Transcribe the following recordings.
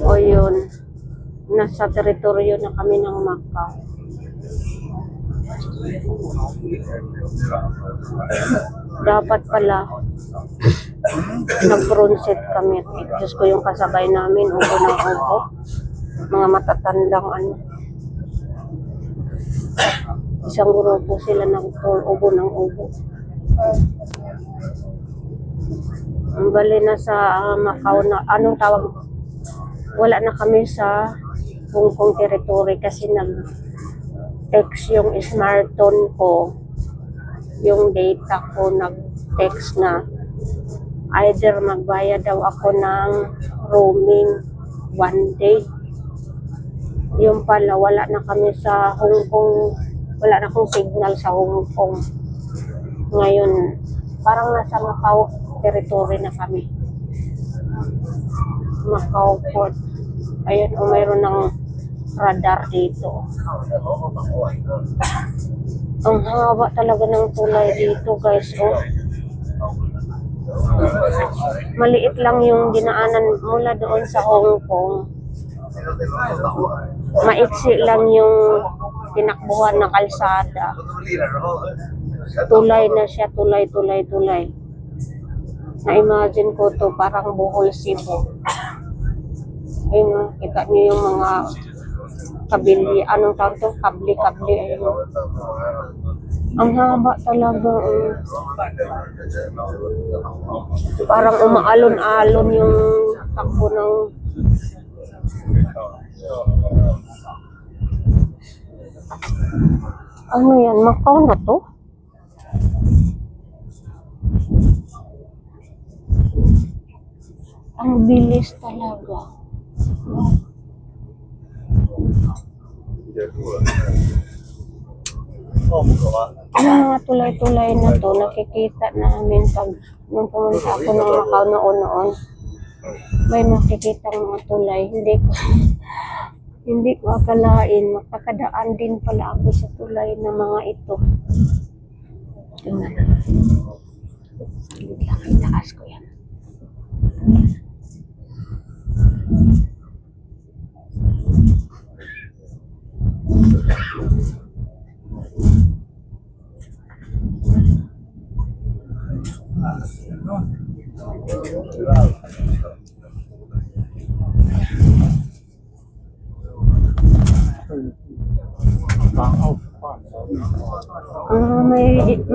O yun, nasa teritoryo na kami ng Macau. Dapat pala nag-front set kami. Diyos ko, yung kasabay namin, upo ng upo. Mga matatandang ano. Isang grupo sila ubo ng ubo. Ang bali na sa Macau na, anong tawag? Wala na kami sa Hong Kong territory kasi nag-text yung smartphone ko, yung data ko, nag-text na either magbayad daw ako ng roaming 1 day. Yung pala, wala na kami sa Hong Kong, wala na akong signal sa Hong Kong. Ngayon, parang nasa Macau territory na kami. Macau Port. Ayun, mayroon ng radar dito. Ang haba talaga ng tulay dito, guys. Oh. Maliit lang yung dinaanan mula doon sa Hong Kong. Maiksi lang yung tinakbuhan na kalsada. Tulay na siya, tulay. Na-imagine ko to, parang Bohol, Cebu. Ayun, kita niyo yung mga kabili, anong tawag to? Kabli, ayun. Ang haba talaga. Parang umaalon-alon yung takbo ng ano yan, Macau na to? Ang bilis talaga. Yung mga tulay-tulay na to, nakikita namin pag nung pumunta ako ng Macau noon. May nakikita mga tulay. Hindi ko akalain, makakadaan din pala ako sa tulay na mga ito. Tingnan na. Biglang itaas ko yan.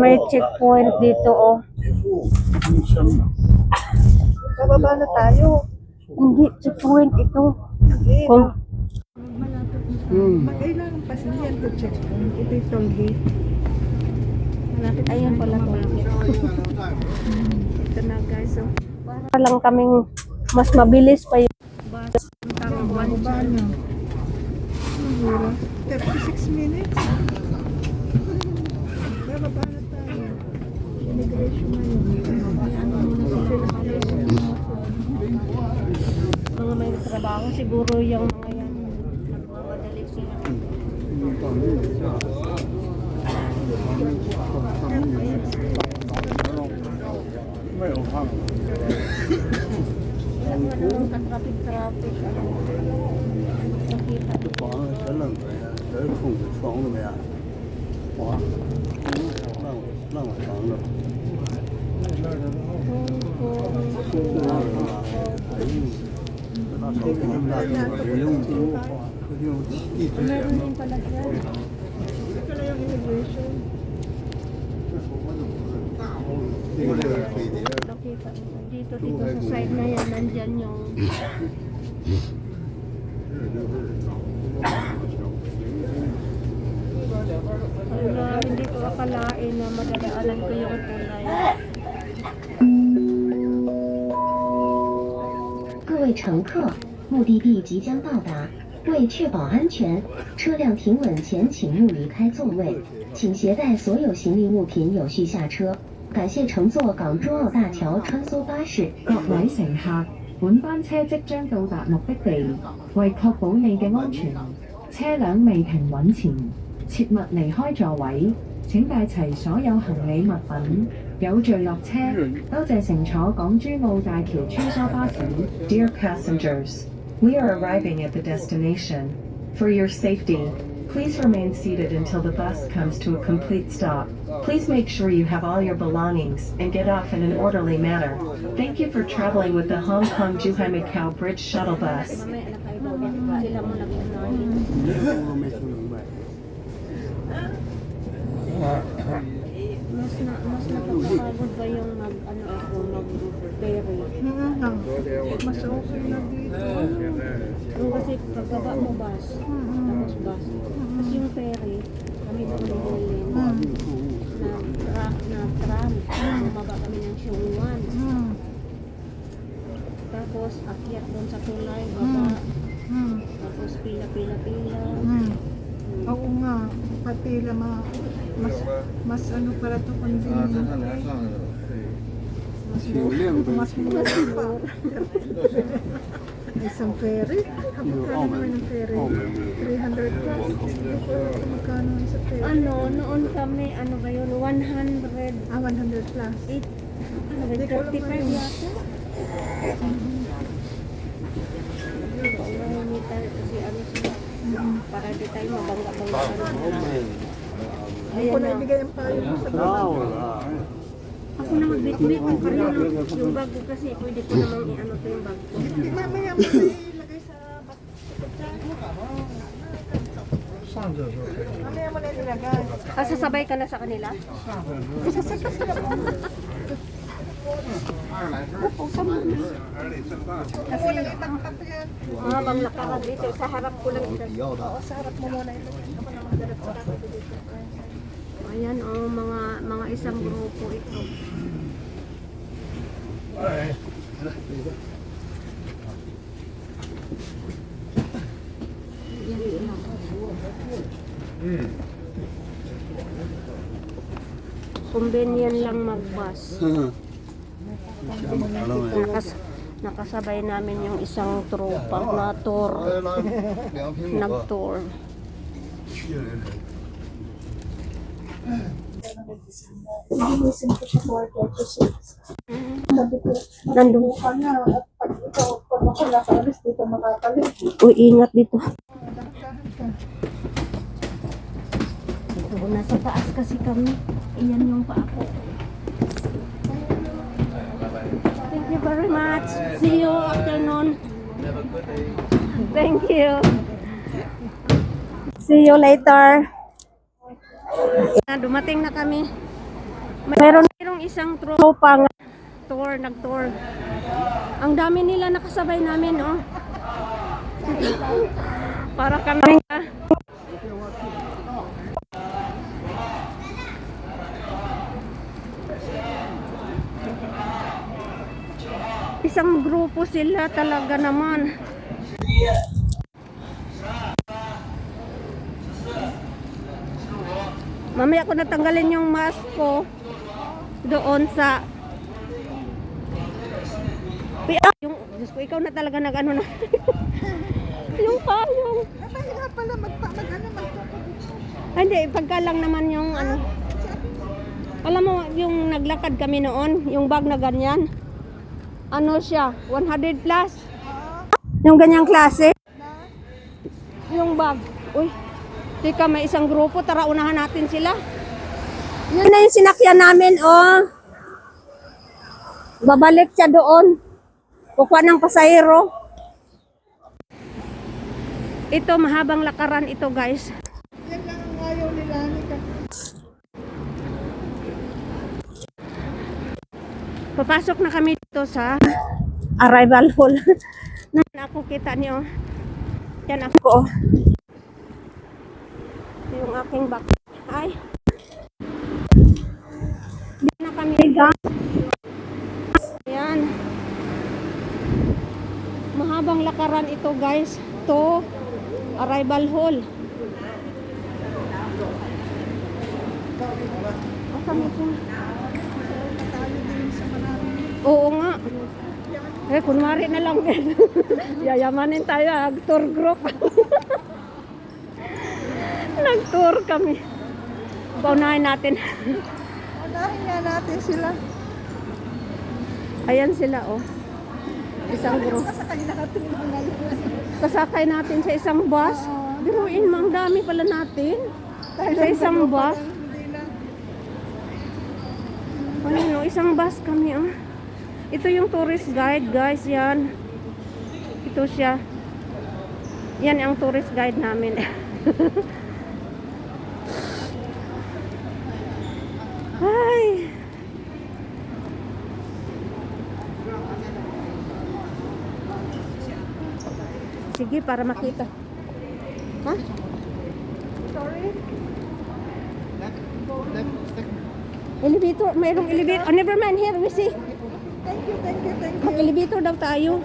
May checkpoint dito, oh. Bababa na tayo. Hindi, checkpoint ito. Okay. Kung Magkailangan pa siya yan to checkpoint. Ito yung toll gate. Malapit ayun pala to. Ito na guys. So, Para lang kaming mas mabilis pa yung bus. Bababa na. 36 minutes. Bababa na tayo. Immigration na yun. mga may trabaho, siguro yung mga yan. Nagmamadali sila. Traffic. Nakita. 房子全扔回来，这空的床都没啊，哇，烂尾房子，那手机那么大，不用地址。 Meron din pala dyan. Ito na yung immigration. 这个是飞碟。 Nakita. Dito sa side na yan, nandyan yung hindi ko akalain na madadaanan ko yung tulay. 各位乘客，目的地即将到达。为确保安全，车辆停稳前请勿离开座位，请携带所有行李物品有序下車。感謝乘坐港珠澳大橋穿梭巴士。各位乘客，本班車即將到達目的地，為確保你嘅安全，車輛未停穩前，切勿離開座位。請帶齊所有行李物品，有序落車。多謝乘坐港珠澳大橋穿梭巴士。Dear passengers, We are arriving at the destination. For your safety, please remain seated until the bus comes to a complete stop. Please make sure you have all your belongings and get off in an orderly manner. Thank you for traveling with the Hong Kong Zhuhai Macau Bridge Shuttle Bus. Mamaya na kayo daw. Sila mo nag-unahin. 我没听明白。 Mas nakakapagod ba yung mag ferry? Mas okay na dito. Yung kasi pagbaba mo bus, tapos bus. Tapos yung ferry, kami doon ni Helen, na tram, bumaba kami ng Siungwan. Tapos akyat doon sa tulay, baba. Tapos pila. Oo nga, patila mas ano para to convenient. Mas mura pa. Isang ferry? Magkano naman ng ferry? 300 plus. Magkano sa ferry? Ano, noon kami, ano ba yun, 100, 100 plus. ano ba, 35 yata? Paunahinita kasi ano sila, para di tayo mabangga-bangga. Hindi ko na ibigay ang payo mo sa baba. 那我啊， Ako na magbitbit ko rin yung bag ko kasi pwede ko namang i-ano to yung bag ko. Hindi, mamaya mo na ilagay sa mamaya mo na ilagay. Sasabay ka na sa kanila? Kasi itaktak yan. Habang lakad dito, sa harap ko lang ito. 要的。 Sa harap mo muna ilagay. Ako na magdarap sa kakot dito. Ayan, mga isang grupo ito. Convenient lang mag-bus. 想买了没？ Nakasabay namin yung isang tropa na tour, 2瓶乳。 nag-tour. Nandun. Uy, ingat dito. Ito, nasa taas kasi kami. Iyan yung paako. Thank you very much. See you afternoon. Thank you. See you later. Dumating na kami. Mayroong isang tropa nga nag-tour. Ang dami nila nakasabay namin, oh. Para kami isang grupo sila talaga naman. Mamaya ko natanggalin yung mask ko doon sa yung Diyos ko, ikaw na talaga nag-ano na yung payong. Kaya nga pala Ay, hindi, pagka lang naman yung ano. Alam mo, yung naglakad kami noon, yung bag na ganyan. Ano siya, 100 plus. Yung ganyang klase. Yung bag. Uy, tika, may isang grupo, tara unahan natin sila. Yan na yung sinakyan namin, oh. Babalik siya doon. Kukuha ng pasahero. Ito, mahabang lakaran ito, guys. yan lang ang ayaw nila. Papasok na kami dito sa arrival hall. Nan ako kita niyo. Yan ako. Yung aking bag. Ay. Dito na kami. Ayan. Mahabang lakaran ito, guys. To arrival hall. Oo nga. Kunwari na lang. Yayamanin tayo. Tour group. Nag-tour kami. Paunahin natin. Unahin nga natin sila. Ayan sila, oh. Isang group. Sakay natin ngayon. Kasakay natin sa isang bus. Biruin mo, ang dami pala natin. Sa isang bus. Hindi na. Ano, isang bus kami, oh. Ito yung tourist guide, guys, yan. Ito siya. Yan ang tourist guide namin. Ay. Sige, para makita. Ha? Sorry. Elevator, mayroong elevator. Oh, never mind, here we see. Thank you, thank you, thank you. Mag-elevator daw tayo.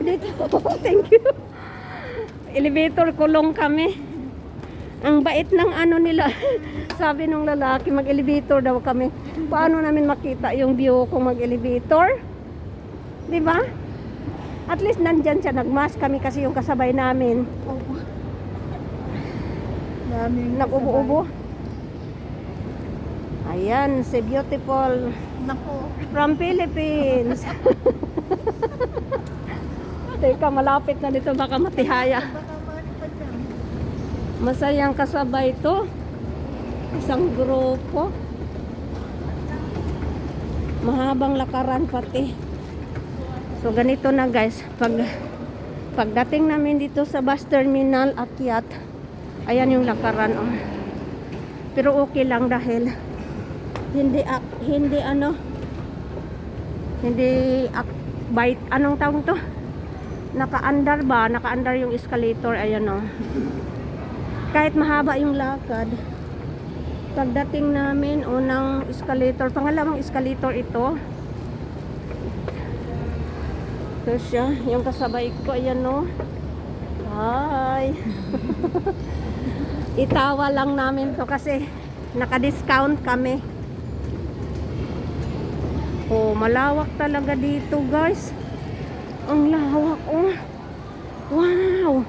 Dito. Thank you. Elevator, kulong kami. Ang bait ng ano nila. Sabi nung lalaki, mag-elevator daw kami. Paano namin makita yung view kung mag-elevator? Di ba? At least nandyan siya, nagmask kami kasi yung kasabay namin. Daming Nag-ubo-ubo. Ayan, si beautiful Nako. from Philippines. Teka, malapit na dito, baka matihaya. Baka manipan lang. Masayang kasabay to. Isang grupo. Mahabang lakaran pati. So ganito na guys, pagdating namin dito sa bus terminal akyat, ayan yung lakaran, oh. Pero okay lang dahil hindi anong tawag to? Naka-under ba? Naka-under yung escalator, ayan, oh. Kahit mahaba yung lakad, pagdating namin unang escalator, pangalawang escalator ito. Ito siya, yung kasabay ko, ayan, no. Hi. Itawa lang namin to kasi naka-discount kami. Oh, malawak talaga dito, guys. Ang lawak, oh. Wow.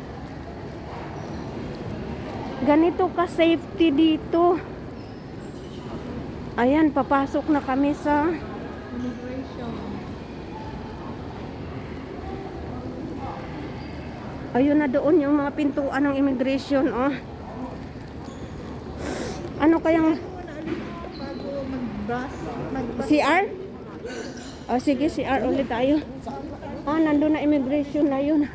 Ganito ka safety dito. Ayan, papasok na kami sa ayun na doon yung mga pintuan ng immigration, oh. Ano kayang Bago mag-bus. CR? Oh, sige, CR ulit tayo. Ah, nandun na immigration na yun.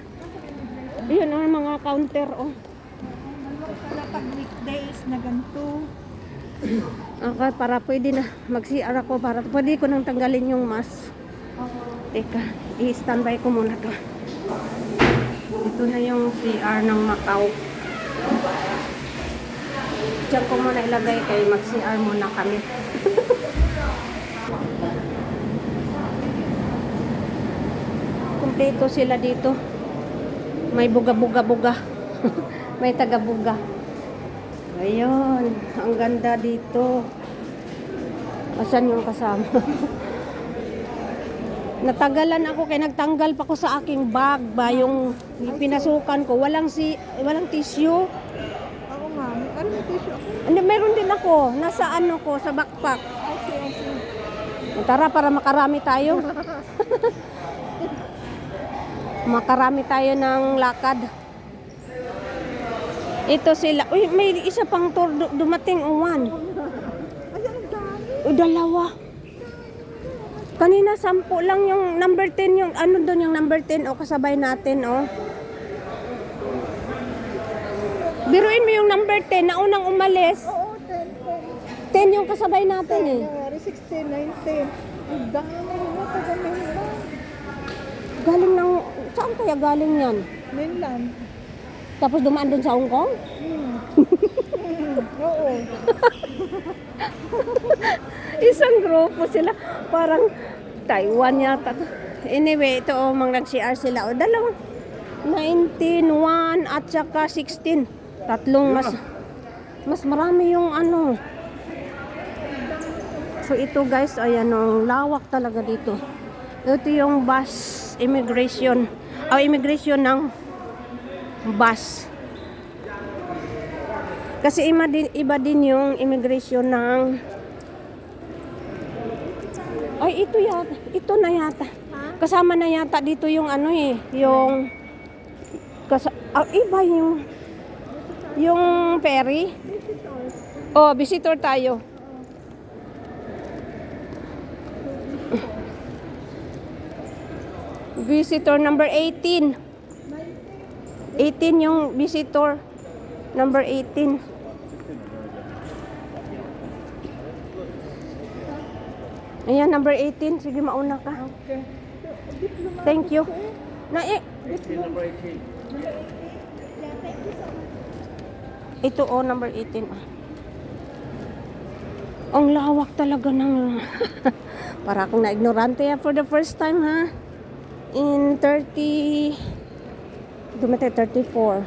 Yun ang mga counter, oh. Para pag weekdays na ganito. Okay, para pwede na mag-CR ako, para pwede ko nang tanggalin yung mask. Teka, i-standby ko muna to. Ito na yung CR ng Macau. Diyan ko muna ilagay kay mag-CR muna kami. Kompleto sila dito. May buga-buga-buga. May taga-buga. Ayun, ang ganda dito. Asan yung kasama? Natagalan ako kaya nagtanggal pa ko sa aking bag ba yung pinasukan ko. Walang tissue. Ako nga, ano yung tissue ako? Hindi, meron din ako. Nasa ano ko, sa backpack. Tara, para makarami tayo. Makarami tayo ng lakad. Ito sila. Uy, may isa pang tour dumating. Uwan. Ayan, ang dami. O, dalawa. Kanina 10 lang yung number 10 yung ano doon yung number 10 o kasabay natin, oh. Biruin mo yung number 10 na unang umalis. Oo, 10. 10 yung kasabay natin, eh. 16, 19. Ang dami mo, taga mainland. Galing ng saan kaya galing yan? Mainland. Tapos dumaan doon sa Hong Kong? Oo. Isang grupo sila, parang Taiwan yata. Anyway, ito oh, mga nag-CR sila. O, dalawang 19, 1 at saka 16. Tatlong mas marami yung ano. So ito guys, ayan oh, lawak talaga dito. Ito yung bus immigration. Immigration ng bus. Kasi iba din yung immigration ng... Ay, ito yata. Ito na yata. Kasama na yata dito yung ano eh, yung iba yung ferry. Oh, visitor tayo. Visitor number 18. 18 yung visitor. Number 18. Ayan, number 18. Sige, mauna ka. Okay. Thank you. Ito number 18. Ang lawak talaga ng para akong na-ignorante for the first time ha. In 30 dumating 34.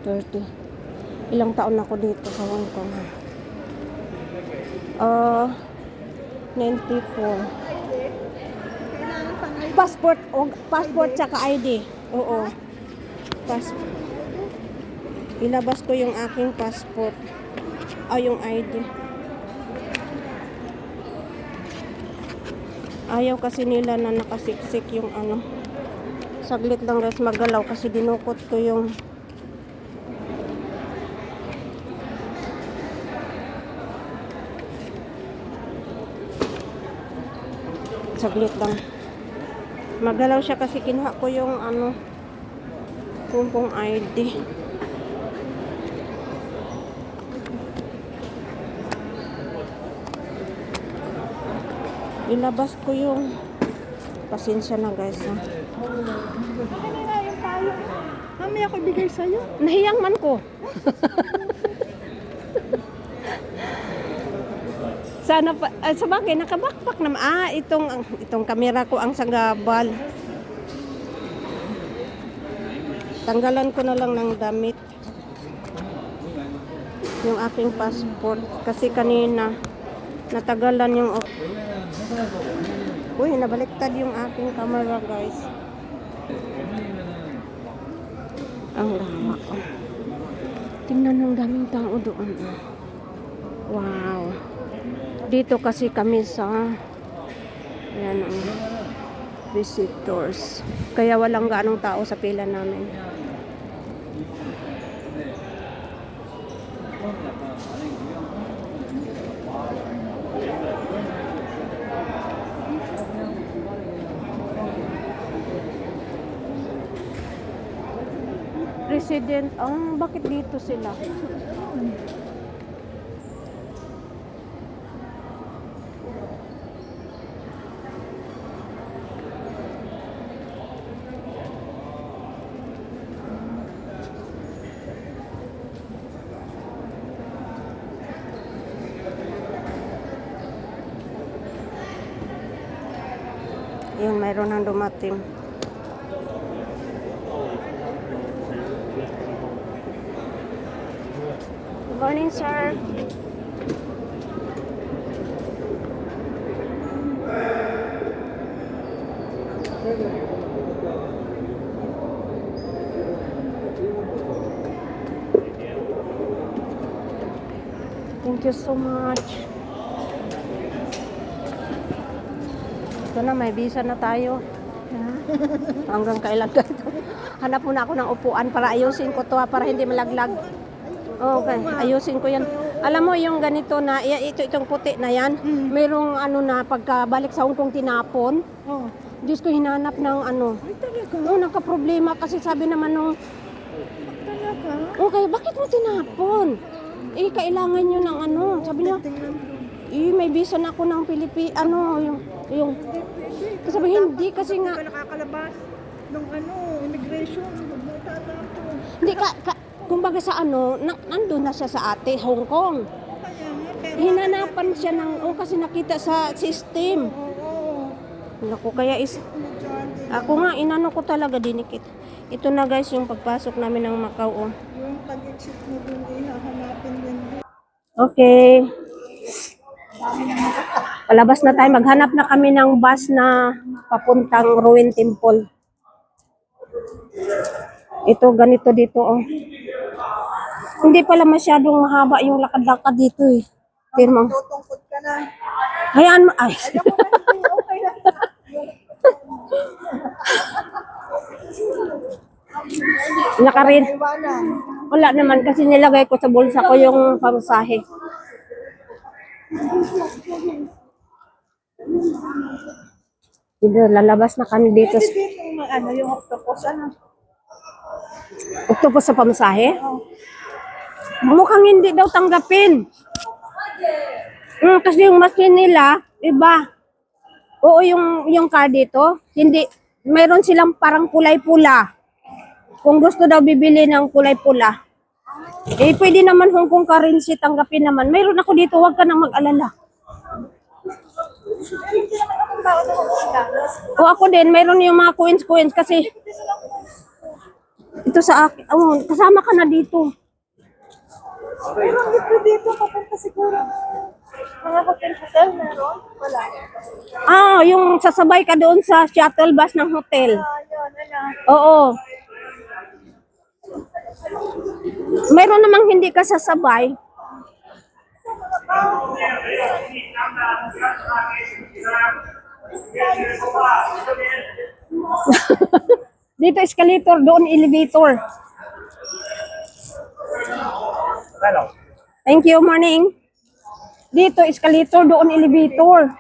30. Ilang taon ako dito sa Hong Kong ha. 94. Passport tsaka ID. Oo. Ilabas ko yung aking passport. Yung ID. Ayaw kasi nila na nakasiksik yung ano. Saglit lang res magalaw kasi dinukot ko yung saglit lang. Magalaw siya kasi kinuha ko yung ano kung ID. Ilabas ko yung pasensya na guys ha. Kanina yung tayo. Mamaya ko ibigay sa'yo. Nahiyang man ko. Sana pa, sa bagay, nakabakpak naman. Itong kamera ko ang sagabal. Tanggalan ko na lang ng damit. Yung aking passport. Kasi kanina, natagalan yung... Uy, nabaliktad yung aking camera guys. Ang lawak. Tingnan ng daming tao doon. Wow. Dito kasi kami sa visitors. Kaya walang gaanong tao sa pila namin. President, bakit dito sila? Yung mayroon nang dumating. Good morning, sir. Thank you so much. Ito na, may visa na tayo. Hanggang kailan ka ito? Hanap muna ako ng upuan para ayusin ko to para hindi malaglag. Okay, ayusin ko yan. Alam mo yung ganito na, itong puti na yan, mayroong ano na pagkabalik sa Hong Kong tinapon. Oh. Diyos ko, hinanap ng ano. Ay, talaga? Oo, nagka-problema kasi sabi naman nung, Talaga? okay, bakit mo tinapon? Kailangan nyo ng ano. Sabi niya, may visa na ako ng yung sabi hindi kasi nga Hindi ka nakakalabas ng immigration. Magmutata ako. hindi kumbaga sa nandun na siya sa ate Hong Kong. Kaya nga, pero... Hinanapan siya kasi nakita sa system. Oo. Naku, kaya ako nga inano ko talaga dinikit. Ito na guys yung pagpasok namin ng Macau. Yung pag-exit mo dun, hahanapin din. Okay. Palabas na tayo. Maghanap na kami ng bus na papuntang Ruin Temple. Ito, ganito dito, Hindi pala masyadong mahaba yung lakad-lakad dito, eh. Tirmo. Tutungkod ka na. Hayaan mo. Ay. Okay na. Nakarin. Wala naman kasi nilagay ko sa bulsa ko yung pamasahe. Dito, lalabas na kami dito. Ano yung octopus, ano? Octopus sa pamasahe? Mukhang hindi daw tanggapin. Kasi yung machine nila, iba. Oo, yung card dito, hindi. Mayroon silang parang kulay pula. Kung gusto daw bibili ng kulay pula. Eh, pwede naman Hong Kong currency, tanggapin naman. Mayroon ako dito, huwag ka nang mag-alala. O ako din, mayroon yung mga coins kasi ito sa akin. Oh, kasama ka na dito. Meron dito, papunta siguro. Mga hotel, meron? Wala. Ah, yung sasabay ka doon sa shuttle bus ng hotel. Yun, ano? Oo. Mayroon namang hindi ka sasabay. Dito escalator, doon elevator. Thank you, morning. Dito escalator, doon elevator.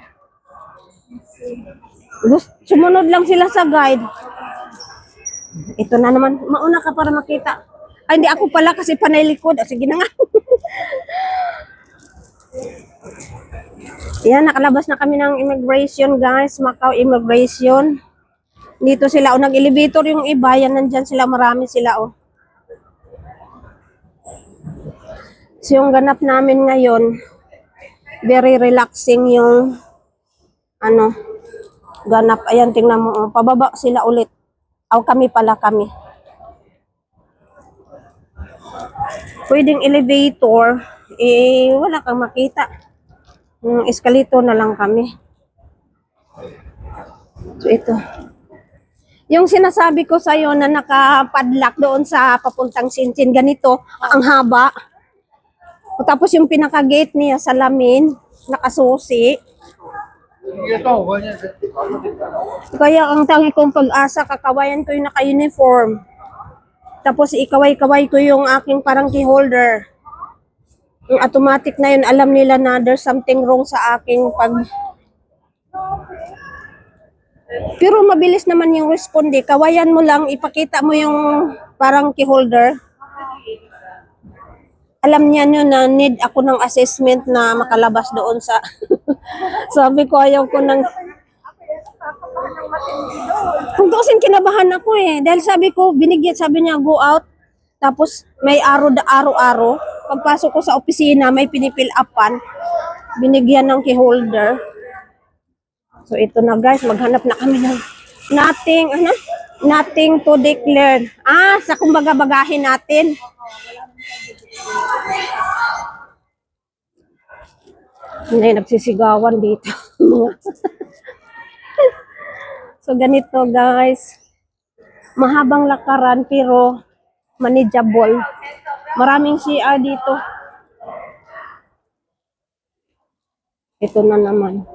Sumunod lang sila sa guide. Ito na naman, mauna ka para makita. Ay, hindi ako pala kasi panay likod. Sige na nga. Yan, nakalabas na kami ng immigration, guys. Macau immigration. Dito sila, nag-elevator yung iba. Yan, nandyan sila, marami sila, So, yung ganap namin ngayon, very relaxing yung, ganap. Ayan, tingnan mo, pababa sila ulit. Kami. Pwedeng elevator, wala kang makita. Escalator na lang kami. So, ito. Yung sinasabi ko sa'yo na nakapadlock doon sa papuntang Sinsin, ganito, ang haba. Tapos yung pinaka-gate niya, salamin, nakasusi. Kaya ang tangi kong pag-asa, kakawayan ko yung naka-uniform. Tapos ikaway-kaway ko yung aking parang key holder. Yung automatic na yun, alam nila na there's something wrong sa aking Pero mabilis naman yung responde. Kawayan mo lang, ipakita mo yung parang key holder. Alam niya nyo na need ako ng assessment na makalabas doon sa... Sabi ko, ayaw ko ng... Kung tuusin, kinabahan ako Dahil sabi ko, sabi niya, go out. Tapos may araw-araw. Pagpasok ko sa opisina, may pinipil upan. Binigyan ng key holder. So ito na guys, maghanap na kami ng nothing to declare. Sa kumbaga bagahin natin. Hindi, nagsisigawan dito. So ganito guys. Mahabang lakaran pero manageable. Maraming CR dito. Ito na naman.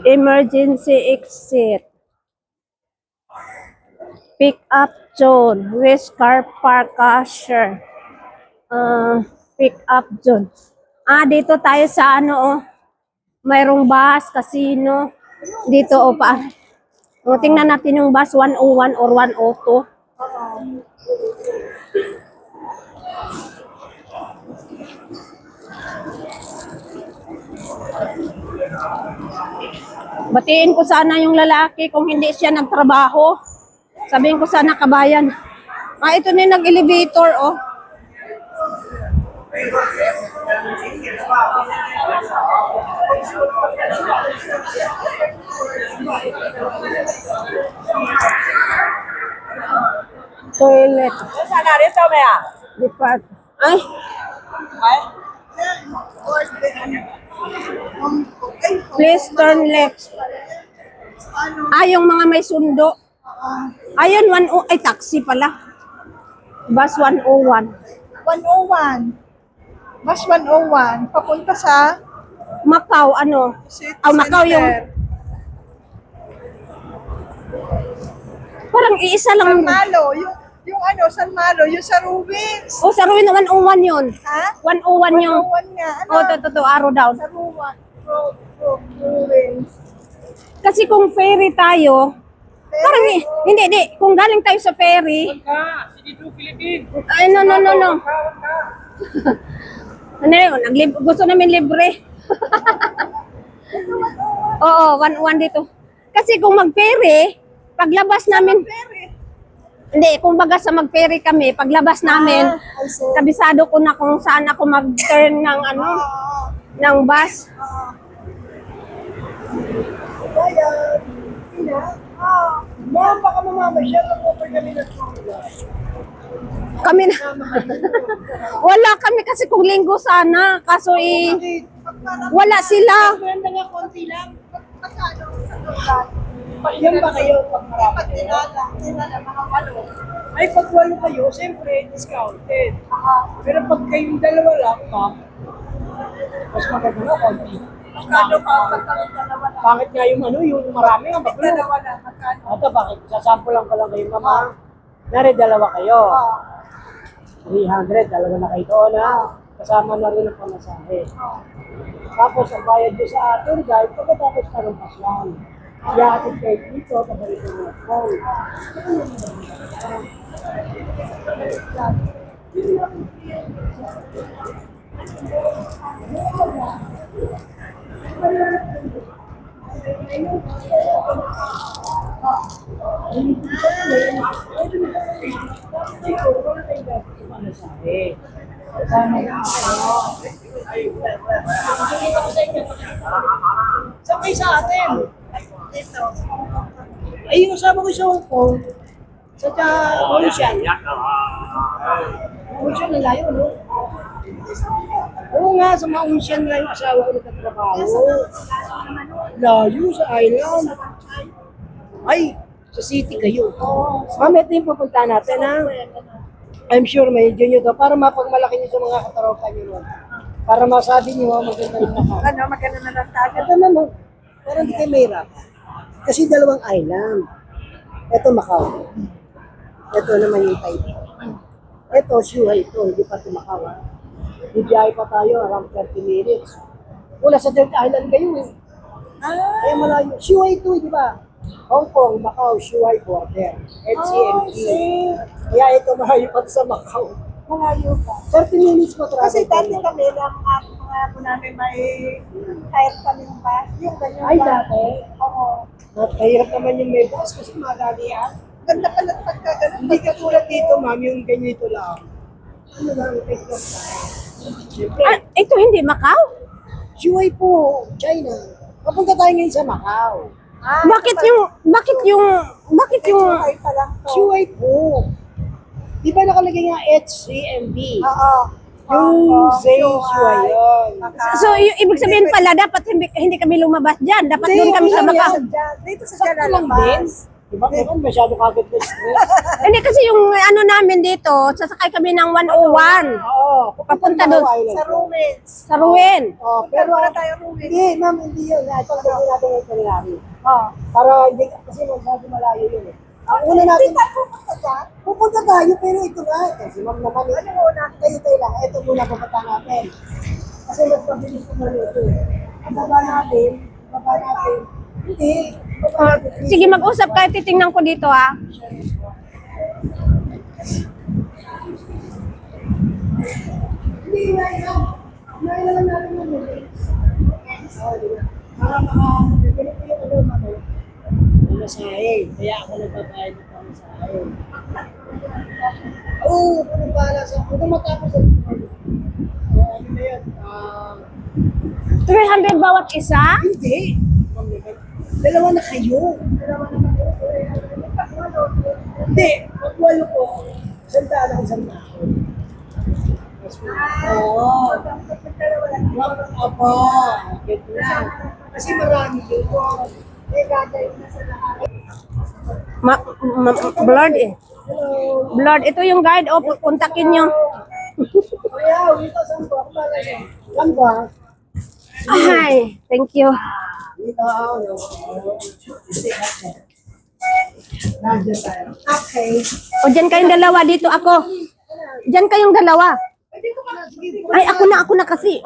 Emergency exit. Pick up zone. West car park cashier. Pick up zone. Dito tayo sa mayroong bus, casino. Dito tingnan natin yung bus 101 or 102. Batiin ko sana yung lalaki kung hindi siya nagtrabaho. Sabihin ko sana kabayan. Ito na yung nag-elevator, Toilet. Depart. Please turn left. Yung mga may sundo. Ayun, taxi pala. Bus 101. 101. Bus 101. Papunta sa Macau, ano? Macau yung... Parang iisa lang. San Malo, yung ano, San Malo, yung sa Ruins. Oh, sa Ruin, 101 yun. Ha? 101 yung... One nga. Ano? Oh, to, araw daw. Sa Ruins. Kasi kung ferry tayo, parang hindi, kung galing tayo sa ferry... Ay, no. Ano yun, gusto namin libre. Oo, 101 dito. Kasi kung mag-ferry, paglabas namin... Hindi, kung baga sa mag-ferry kami, paglabas namin, kabisado ko na kung saan ako mag-turn ng ng bus. Ma'am, baka mamamasyal ang over kami ng Kami na. Wala kami kasi kung linggo sana, kaso wala sila. Maganda nga konti lang. Yan ba kayo pag marami kayo? Mga walo. Ay, pag walo kayo, siyempre, discounted. Pero pag kayong dalawa lang, mas maganda nga konti. Magkano pa pagkakaroon dalawa lang? Bakit nga yung yung marami nga maglo? Dalawa lang, magkano? Ito, bakit? Sasample ko lang kayo, mama. Nari, dalawa kayo. 300, dalawa na kayo doon, ha? Kasama na rin ang pamasahe. Tapos, ang bayad nyo sa tour guide, pagkatapos ka ng paswan. Iyahatid kayo dito, pagkakita mo na phone. Sabay sa atin. Ay, yung kasama ko sa Hong Kong, sa Mauritian. Mauritian na layo, no? Oo nga, sa Mauritian na yung asawa ko nagtatrabaho. Layo sa island. Ay, sa city kayo. Ma'am, ito yung pupunta natin, ha? I'm sure may nyo to para mapagmalaki nyo sa mga kataropa nyo nun. Para masabi nyo, maganda na naka. Ano, maganda na lang tayo. Ito naman, parang di kayo mahirap. Kasi dalawang island. Ito Macau. Ito naman yung Taipei. Ito, Shuhai ito, hindi pa ito Macau. Bibiyahe pa tayo, around 30 minutes. Wala sa third island kayo eh. Kaya malayo. Shuhai ito, di ba? Hong Kong, Macau, Shuhai border. HCMP. Kaya ito malayo pa sa Macau. Malayo pa. 30 minutes pa travel. Kasi dati kami lang ako namin may kahit kami ng bus. Yung ganyan. Ay, dati? Oo. Mahirap naman yung may bus kasi madalian. Ganda pala pagkagano. Hindi ka tulad dito, ma'am, yung ganito lang. Ano lang, take off. Siyempre. Ito hindi Macau? Shuhai po, China. Papunta tayo ngayon sa Macau. Bakit yung Shuhai po. Di ba nakalagay nga HCMB? Oo. Yung say Shuhai yun. So, yung ibig sabihin pala, dapat hindi kami lumabas dyan. Dapat doon kami sa Macau. Dito sa Jalalabas. Diba naman masyado kagad na stress? Hindi kasi yung ano namin dito, sasakay kami ng 101. Oo. Papunta doon. Sa Ruins. Sa Ruin. Oh, pero wala tayo Ruins. Hindi, ma'am, hindi yun. Ito lang natin yung kanilari. Para hindi, kasi masyado malayo yun eh. Ang una natin, pupunta tayo, pero ito nga. Kasi ma'am naman, ano muna? Tayo lang. Ito muna pupunta natin. Kasi mas mabilis ko mali ito. Ang baba natin, hindi. Sige, mag-usap kayo. Titingnan ko dito, ha. Hindi, nailan natin yung muli. Para makakabili ko yung masahe. Kaya ako nagbabayad ng pamasahe. Oo, kung pala sa kung matapos ang ano na yun? 300 bawat isa? Hindi. Dalawa na kayo. Hindi. Pag walo po, isang tao. Oo. Apa. Get na. Kasi marami dito. Blurred eh. Blurred. Ito yung guide. O, kontakin nyo. Kaya, wito sa buwan pala niya. Yan ba? Ay, thank you. Dito, nandiyan tayo. Okay. O, dyan kayong dalawa. Dito ako. Dyan kayong dalawa. Ay, ako na kasi.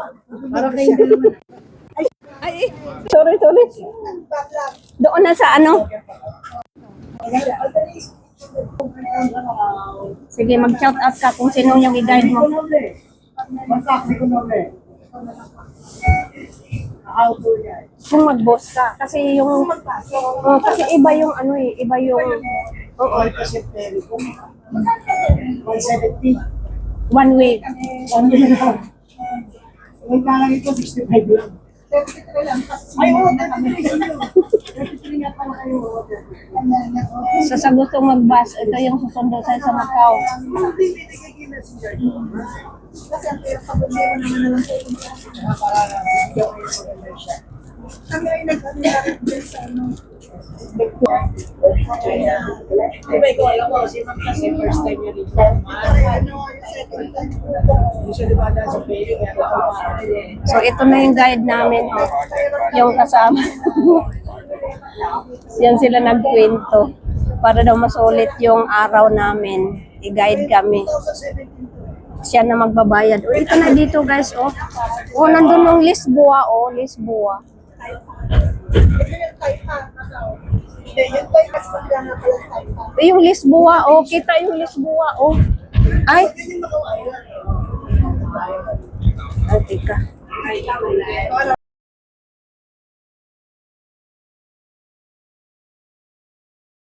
Para kayong dalawa. Ay, sorry. Doon na sa ano. Sige, mag-shout out ka kung sino yung i-guide mo. Kung mag-boss ka. Kasi yung, kasi iba yung ano eh, iba yung, oo, 170. 1 week. May parang ito, 65 lang. Ay, oo, 33 nga pala kayo. Sa gustong mag-bus, ito yung susundo sa Macau. Kasi ang pagkakabunero naman na lang po para kami ay nag-anarak din sa ano. Di ba ikaw alam mo, si Ma'am kasi first time niya dito. Hindi siya diba dahil sa pay, kaya So ito na yung guide namin, oh. Yung kasama. Yan sila nagkwento. Para daw masulit yung araw namin. I-guide kami. Siya na magbabayad. O, ito na dito guys, oh. Oh, nandun yung Lisboa, oh. Lisboa. Yung Lisboa, oh. Kita yung Lisboa, oh. Ay. Ay, tika.